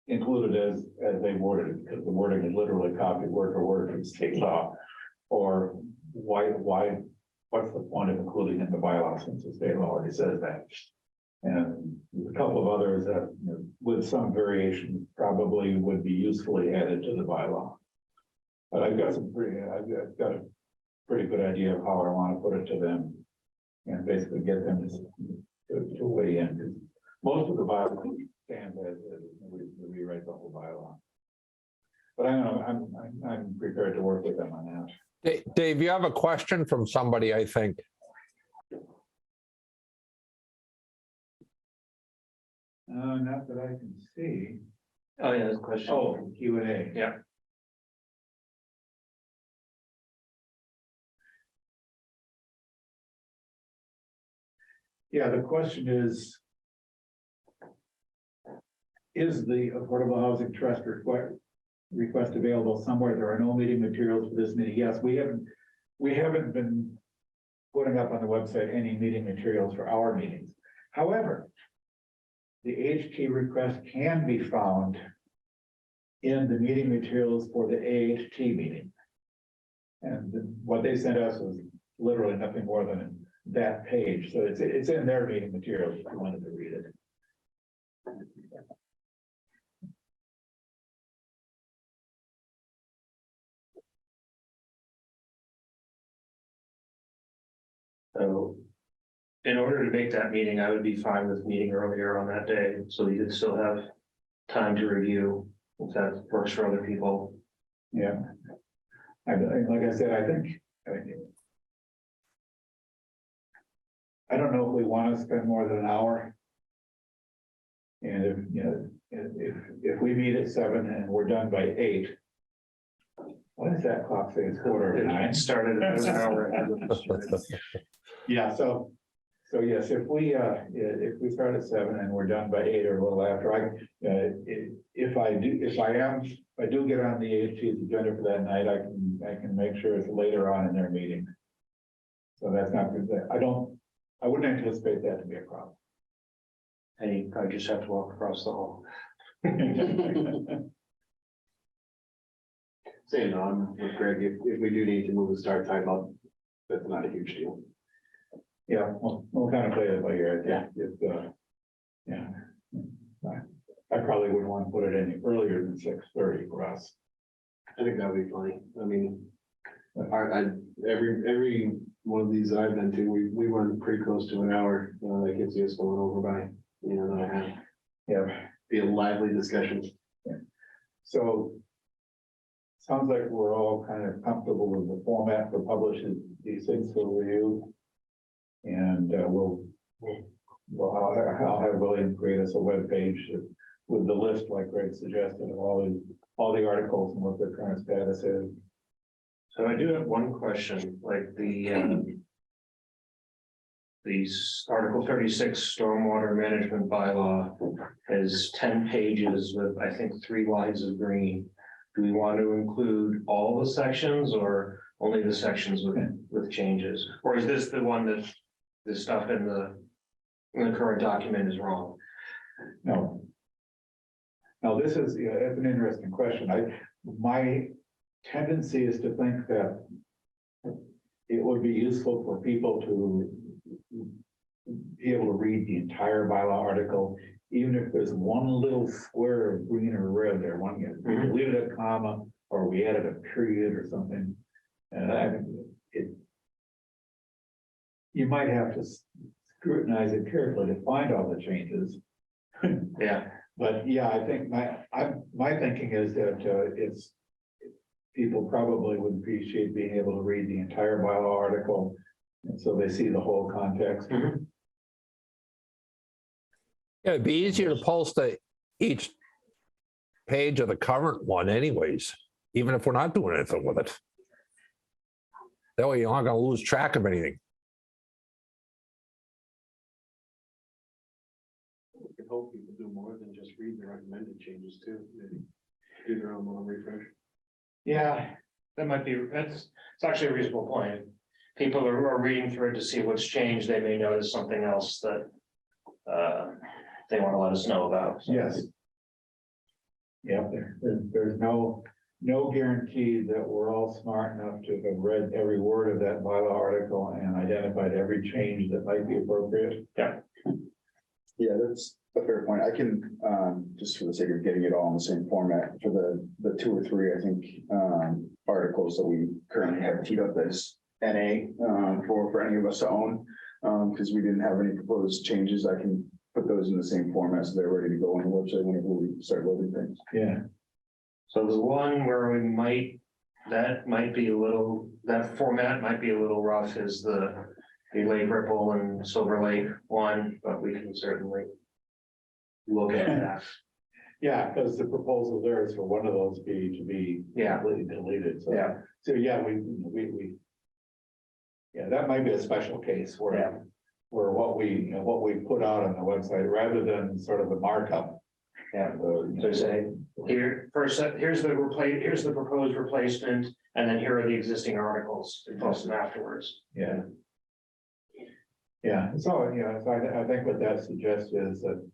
included as they worded it, because the wording is literally copied word for word from state law, or what's the point of including in the bylaw since the state law already says that? And a couple of others that, with some variation, probably would be usefully added to the bylaw. But I've got a pretty good idea of how I want to put it to them, and basically get them to weigh in. 'Cause most of the bylaw stands as we rewrite the whole bylaw. But I'm prepared to work with them on that. Dave, you have a question from somebody, I think. Not that I can see. Oh, yeah, that's a question. Oh, Q&A. Yeah. Yeah, the question is the Affordable Housing Trust request available somewhere? There are no meeting materials for this meeting. Yes, we haven't been putting up on the website any meeting materials for our meetings. However, the HT request can be found in the meeting materials for the AHT meeting. And what they sent us was literally nothing more than that page. So it's in their meeting materials if you wanted to read it. So in order to make that meeting, I would be fine with meeting earlier on that day, so we could still have time to review if that works for other people. Yeah. Like I said, I don't know if we want to spend more than an hour. And if, you know, if we meet at 7 and we're done by 8. What does that clock say? It's 8:45. It started at an hour ahead of us. Yeah, so yes, if we start at 7 and we're done by 8 or a little after, if I do get on the AHP's agenda for that night, I can make sure it's later on in their meeting. So that's not good. I wouldn't anticipate that to be a problem. And you probably just have to walk across the hall. Same on with Greg, if we do need to move the start time up, that's not a huge deal. Yeah, we'll kind of play it by ear. Yeah. I probably wouldn't want to put it any earlier than 6:30 for us. I think that would be funny. I mean, every one of these that I've been to, we run pretty close to an hour. That gets us going over by, another half. Yeah. Be a lively discussion. So sounds like we're all kind of comfortable with the format for publishing these things for review. And I'll have William create us a web page with the list, like Greg suggested, of all the articles and what their current status is. So I do have one question, like these Article 36 Stormwater Management Bylaw has 10 pages with, I think, 3 lines of green. Do we want to include all the sections or only the sections with changes? Or is this the one that the stuff in the current document is wrong? No. Now, this is, it's an interesting question. My tendency is to think that it would be useful for people to be able to read the entire bylaw article, even if there's one little square of green or red there, we deleted a comma or we added a period or something. You might have to scrutinize it carefully to find all the changes. Yeah. But yeah, I think my thinking is that people probably would appreciate being able to read the entire bylaw article, and so they see the whole context. Mhm. Yeah, it'd be easier to post each page of the current one anyways, even if we're not doing anything with it. That way you're not gonna lose track of anything. We can hope people do more than just read the recommended changes too. Maybe do their own little refresh. Yeah, It's actually a reasonable point. People are reading through it to see what's changed. They may notice something else that they want to let us know about. yes. Yeah, there's no guarantee that we're all smart enough to have read every word of that bylaw article and identified every change that might be appropriate. Yeah, that's a fair point. I can, just for the sake of getting it all in the same format, for the 2 or 3, I think, articles that we currently have teed up as NA, for any of us to own, because we didn't have any proposed changes. I can put those in the same format so they're ready to go on the website whenever we start loading things. Yeah, So the one where that format might be a little rough is the Lake Ripple and Silver Lake one, but we can certainly look at that. yeah, because the proposal there is for one of those to be Yeah. completely deleted. So Yeah. So yeah, yeah, that might be a special case Yeah. where what we put out on the website rather than sort of the markup. Yeah. So say, here's the proposed replacement, and then here are the existing articles, and post them afterwards. Yeah. Yeah, so, so I think what that suggests is that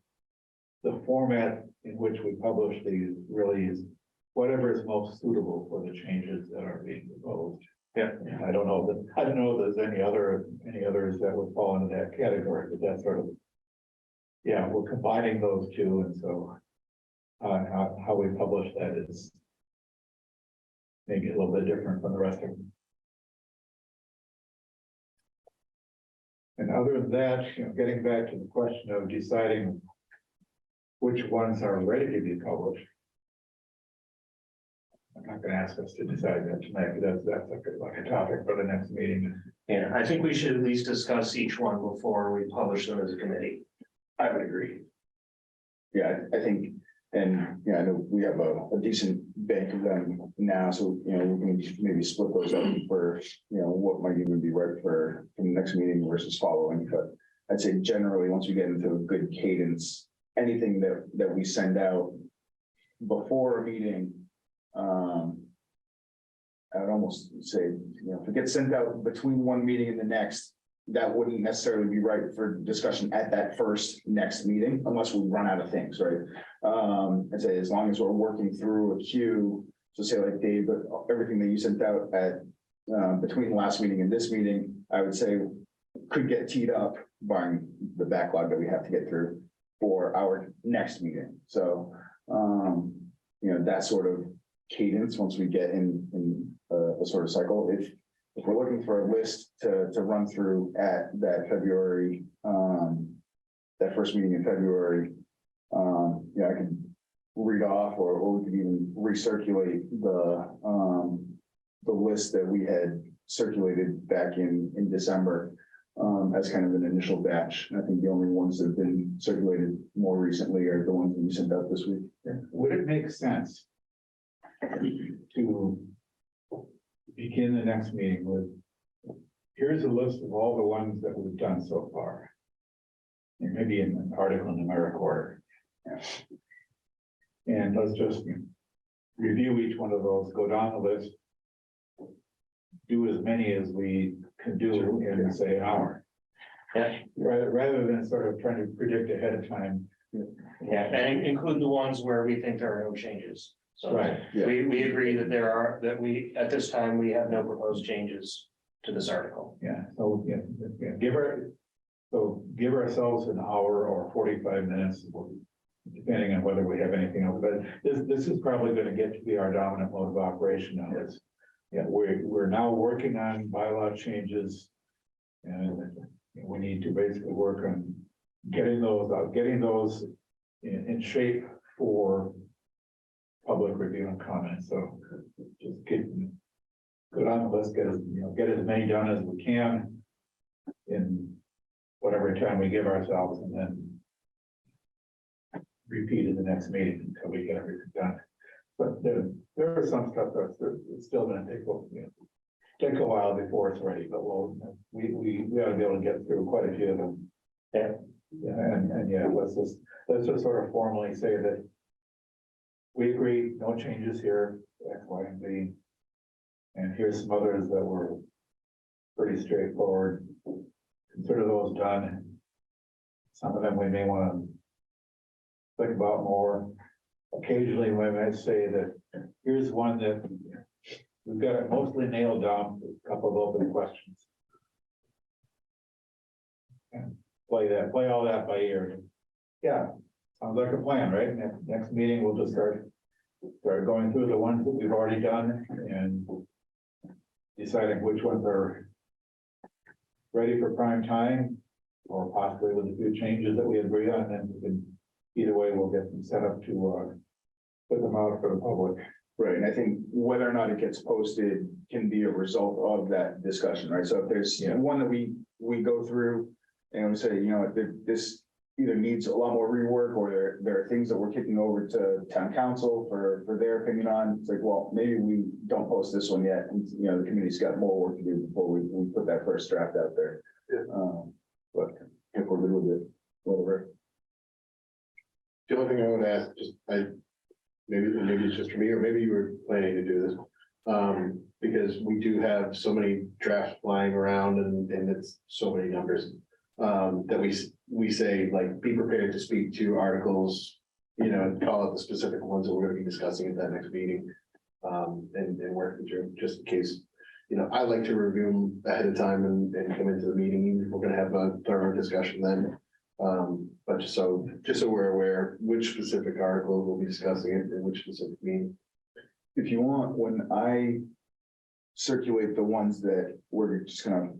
the format in which we publish these really is whatever is most suitable for the changes that are being proposed. Yeah. And I don't know if there's any others that would fall into that category, but that's sort of, yeah, we're combining those two, and so how we publish that is maybe a little bit different from the rest of them. And other than that, getting back to the question of deciding which ones are ready to be published. I'm not going to ask us to decide that tonight, because that's like a topic for the next meeting. Yeah, I think we should at least discuss each one before we publish them as a committee. I would agree. Yeah, I think, and, yeah, I know we have a decent bank of them now, so, we can maybe split those up for, what might even be right for the next meeting versus following, but I'd say generally, once we get into a good cadence, anything that we send out before a meeting, I would almost say, if it gets sent out between one meeting and the next, that wouldn't necessarily be right for discussion at that first next meeting, unless we run out of things, right? I'd say as long as we're working through a queue, so say like Dave, but everything that you sent out at between last meeting and this meeting, I would say could get teed up barring the backlog that we have to get through for our next meeting. So, that sort of cadence, once we get in a sort of cycle, if we're looking for a list to run through at that February, that first meeting in February, I can read off, or we could even recirculate the list that we had circulated back in December, as kind of an initial batch. I think the only ones that have been circulated more recently are the ones that we sent out this week. Would it make sense to begin the next meeting with, here's a list of all the ones that we've done so far? And maybe in an article in the numeric order. And let's just review each one of those, go down the list, do as many as we can do in, say, an hour. Yeah. Rather than sort of trying to predict ahead of time. Yeah, and include the ones where we think there are no changes. So Yeah. we agree that we, at this time, we have no proposed changes to this article. Yeah, so, give ourselves an hour or 45 minutes, depending on whether we have anything else, but this is probably gonna get to be our dominant mode of operation now. It's, we're now working on bylaw changes. And we need to basically work on getting those out, getting those in shape for public review and comment. So just go down the list, get as many done as we can in whatever time we give ourselves, and then repeat in the next meeting until we get everything done. But there are some stuff that's still going to take a while before it's ready, but we ought to be able to get through quite a few of them. Yeah. Let's just sort of formally say that we agree, no changes here, X, Y, and Z. And here's some others that were pretty straightforward. Consider those done. Some of them we may want to think about more. Occasionally, we might say that here's one that we've got it mostly nailed down, a couple of open questions. And play all that by ear. Yeah, sounds like a plan, right? Next meeting, we'll just start going through the ones that we've already done and deciding which ones are ready for prime time, or possibly with a few changes that we agree on, and we can, either way, we'll get them set up to put them out for the public. Right, and I think whether or not it gets posted can be a result of that discussion, right? So if there's one that we go through and we say, this either needs a lot more rework, or there are things that we're kicking over to town council for their opinion on, it's like, well, maybe we don't post this one yet, and the committee's got more work to do before we put that first draft out there. But if we're good with it, whatever. The only thing I want to ask, maybe it's just for me, or maybe you were planning to do this, because we do have so many drafts flying around, and it's so many numbers, that we say, like, be prepared to speak to articles, and call out the specific ones that we're going to be discussing at that next meeting, and working through, just in case. I like to review them ahead of time and come into the meeting, even if we're going to have a thorough discussion then. But just so we're aware which specific articles we'll be discussing it and which specific meeting. If you want, when I circulate the ones that we're just gonna,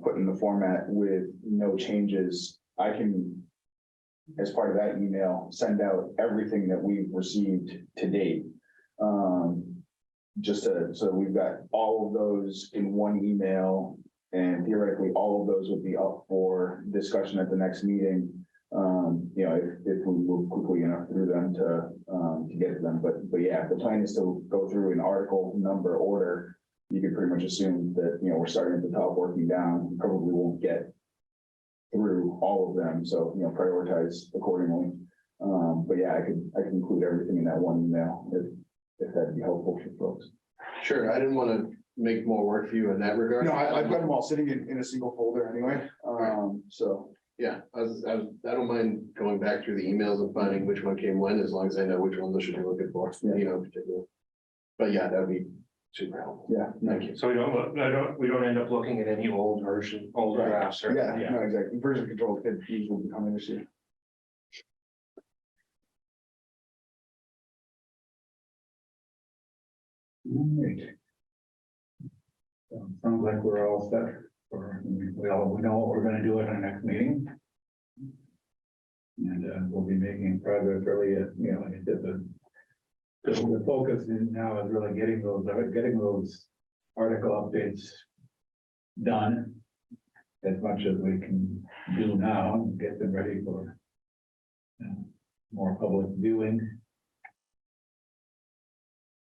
put in the format with no changes, I can, as part of that email, send out everything that we've received to date. So we've got all of those in one email, And theoretically, all of those would be up for discussion at the next meeting. If we move quickly enough through them to get to them, but yeah, the plan is to go through an article number order. You could pretty much assume that, we're starting at the top, working down. We probably won't get through all of them, so, prioritize accordingly. But yeah, I could include everything in that one email if that'd be helpful for folks. Sure, I didn't want to make more work for you in that regard. No, I've got them all sitting in a single folder anyway, so. Yeah, I don't mind going back through the emails and finding which one came when, as long as I know which one I should be looking for, in particular. But yeah, that'd be super helpful. Yeah, Thank you. So we don't end up looking at any old Right. drafts or. yeah, no, exactly. Version control could easily become an issue. All right. Sounds like we're all set for, we know what we're gonna do at our next meeting. And we'll be making progress really, the focus is now is really getting those article updates done as much as we can do now, and get them ready for more public viewing.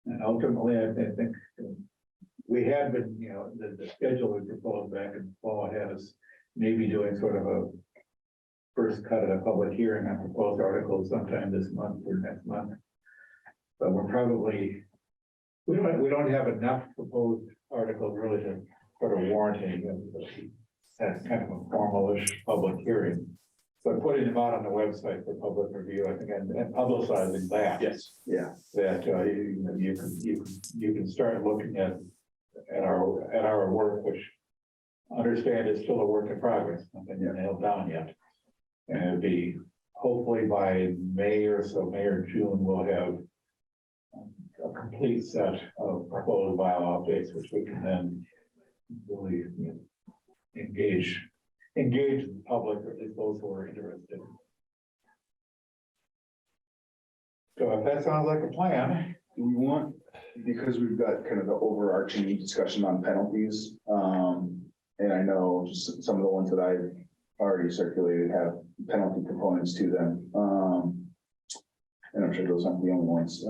And ultimately, I think we had been, the schedule we proposed back in the fall had us maybe doing sort of a first cut at a public hearing on proposed articles sometime this month or next month. But we're probably, we don't have enough proposed articles really to sort of warrant anything. That's kind of a formalish public hearing. So putting them out on the website for public review, I think, and publicizing that. Yes. Yeah. That you can start looking at our work, which understand is still a work in progress, nothing nailed down yet. And it'll be hopefully by May or June, we'll have a complete set of proposed bylaw updates, which we can then really engage the public, or at least those who are interested. So if that sounds like a plan. Do we want, because we've got kind of the overarching discussion on penalties, and I know just some of the ones that I've already circulated have penalty components to them. And I'm sure those aren't the only ones.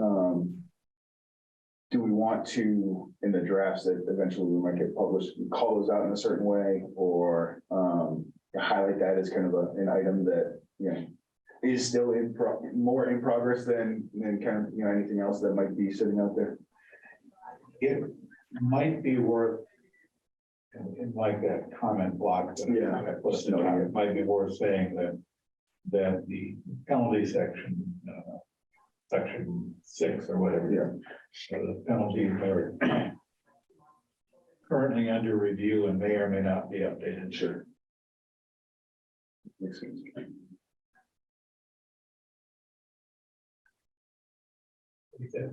Do we want to, in the drafts that eventually we might get published, call those out in a certain way, or highlight that as kind of an item that, is still more in progress than kind of, anything else that might be sitting out there? It might be worth, in like that comment block that I put at the top, it might be worth saying that the penalty section, section 6 or whatever, so the penalties are currently under review and may or may not be updated. Sure. Makes sense. It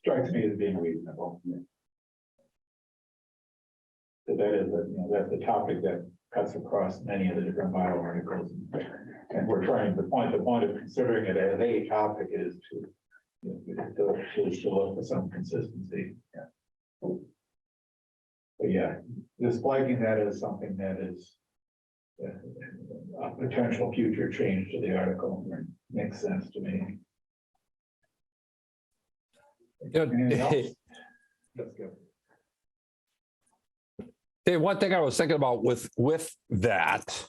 strikes me as being reasonable. So that is, that's a topic that cuts across many of the different bylaw articles. And we're trying to the point of considering it as a topic is to look for some consistency. But yeah, just flagging that as something that is a potential future change to the article makes sense to me. Anything else? Let's go. Dave, one thing I was thinking about with that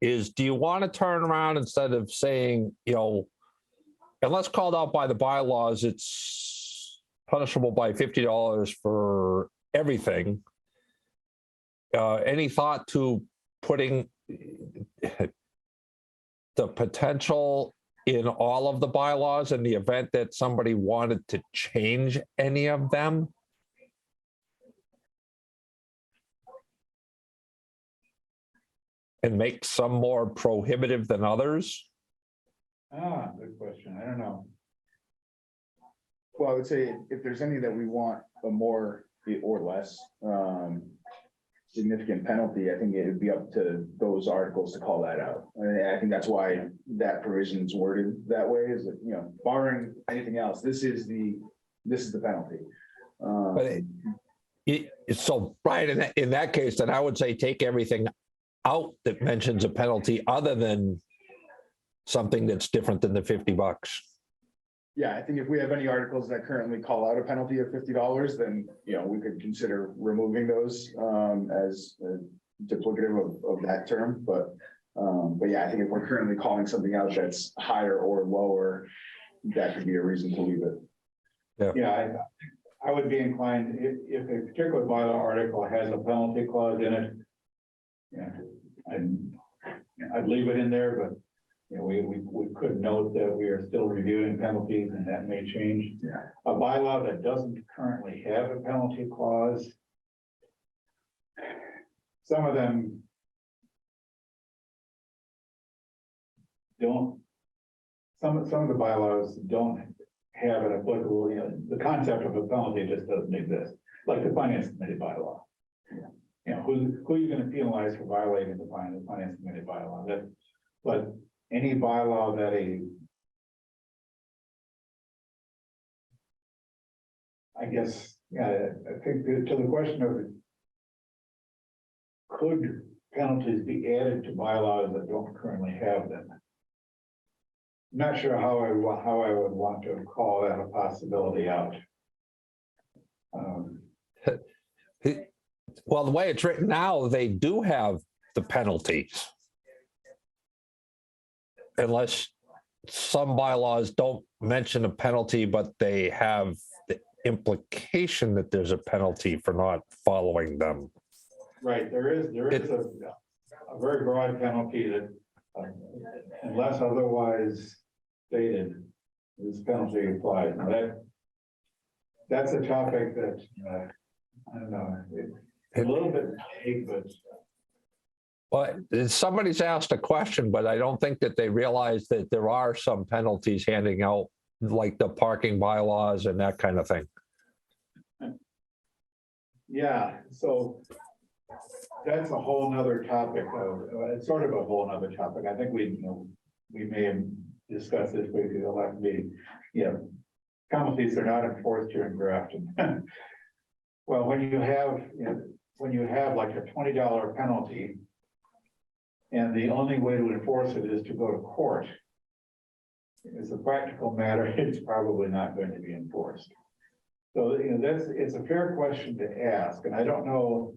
is, do you want to turn around instead of saying, unless called out by the bylaws, it's punishable by $50 for everything. Any thought to putting the potential in all of the bylaws in the event that somebody wanted to change any of them? And make some more prohibitive than others? Good question. I don't know. Well, I would say if there's any that we want a more or less significant penalty, I think it would be up to those articles to call that out. And I think that's why that provision is worded that way, is that, barring anything else, this is the penalty. So, Brian, in that case, then I would say take everything out that mentions a penalty other than something that's different than the $50. Yeah, I think if we have any articles that currently call out a penalty of $50, then, we could consider removing those as duplicative of that term, but yeah, I think if we're currently calling something out that's higher or lower, that could be a reason to leave it. Yeah, I would be inclined, if a particular bylaw article has a penalty clause in it, yeah, I'd leave it in there, but, we could note that we are still reviewing penalties and that may change. Yeah. A bylaw that doesn't currently have a penalty clause, some of them don't, some of the bylaws don't have an applicable, the concept of a penalty just doesn't exist, like the finance committee bylaw. Who are you going to penalize for violating the finance committee bylaw? But any bylaw that I think to the question of could penalties be added to bylaws that don't currently have them? I'm not sure how I would want to call that a possibility out. Well, the way it's written now, they do have the penalties. Unless some bylaws don't mention a penalty, but they have the implication that there's a penalty for not following them. Right, there is a very broad penalty that unless otherwise stated, this penalty applies. Now that's a topic that I don't know, it's a little bit vague, but Well, somebody's asked a question, but I don't think that they realize that there are some penalties handing out, like the parking bylaws and that kind of thing. yeah, so that's a whole nother topic. It's sort of a whole nother topic. I think we may have discussed this with the last meeting. Penalties are not enforced here in Grafton. Well, when you have like a $20 penalty, and the only way to enforce it is to go to court, as a practical matter, it's probably not going to be enforced. So, it's a fair question to ask, and I don't know,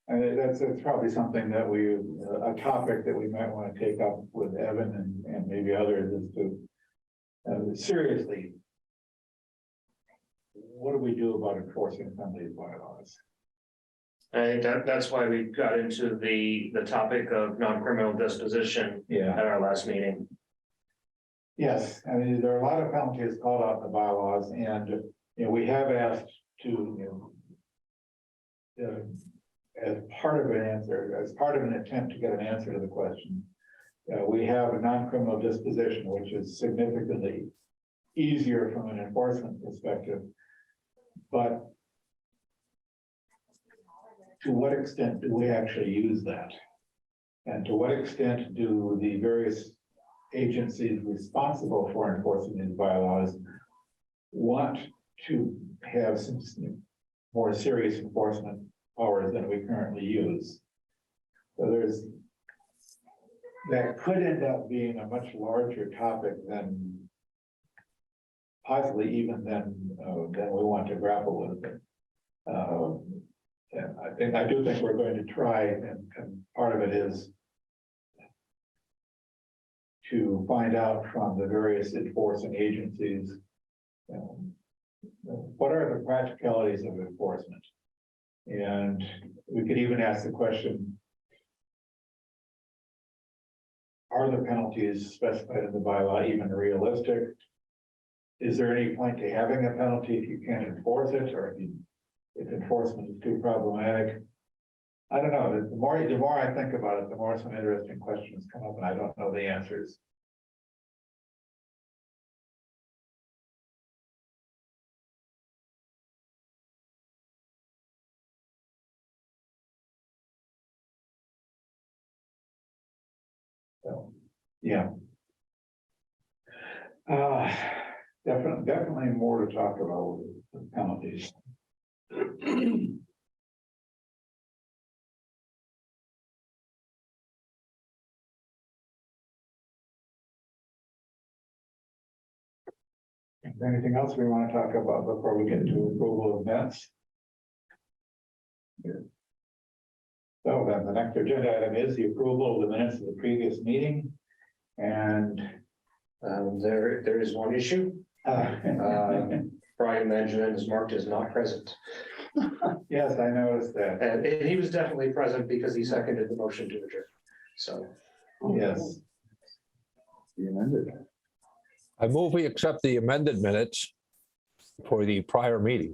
and that's probably something that a topic that we might want to take up with Evan and maybe others is to seriously, what do we do about enforcing some of these bylaws? I think that's why we got into the topic of non-criminal disposition Yeah. at our last meeting. Yes, I mean, there are a lot of penalties called out in the bylaws, and we have asked to, as part of an attempt to get an answer to the question, we have a non-criminal disposition, which is significantly easier from an enforcement perspective, but to what extent do we actually use that? And to what extent do the various agencies responsible for enforcing these bylaws want to have some more serious enforcement powers than we currently use? So that could end up being a much larger topic than possibly even than we want to grapple with. And I do think we're going to try, and part of it is to find out from the various enforcing agencies, what are the practicalities of enforcement? And we could even ask the question, are the penalties specified in the bylaw even realistic? Is there any point to having a penalty if you can't enforce it, or if enforcement is too problematic? I don't know. The more I think about it, the more some interesting questions come up, and I don't know the answers. So, yeah. Definitely more to talk about with penalties. there anything else we want to talk about before we get to approval of minutes? So then the next agenda item is the approval of the minutes of the previous meeting. And There is one issue. uh, Brian Benjamin is marked as not present. yes, I noticed that. And he was definitely present because he seconded the motion to adjourn. So. Yes, The amended. I move we accept the amended minutes for the prior meeting.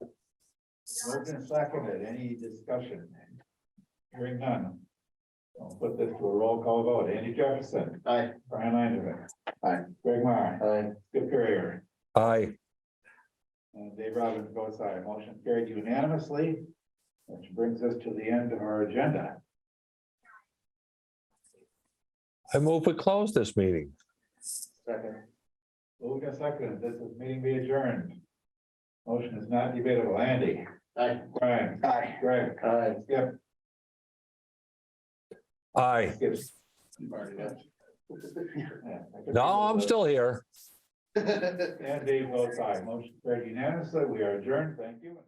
moved and seconded. Any discussion? Hearing none. I'll put this to a roll call vote. Andy Jefferson. Aye. Brian Langevin. Aye. Greg Marr. Aye. Skip Courier. Aye. And Dave Robbins votes aye. Motion carried unanimously, which brings us to the end of our agenda. I move we close this meeting. Second. Moved and seconded. This is meeting be adjourned. Motion is not debatable. Andy. Aye. Brian. Aye. Greg. Aye. Skip. Aye. Skip. You've already done. Yeah, I could No, think I'm of still here. those. And Dave votes aye. Motion carried unanimously. We are adjourned. Thank you.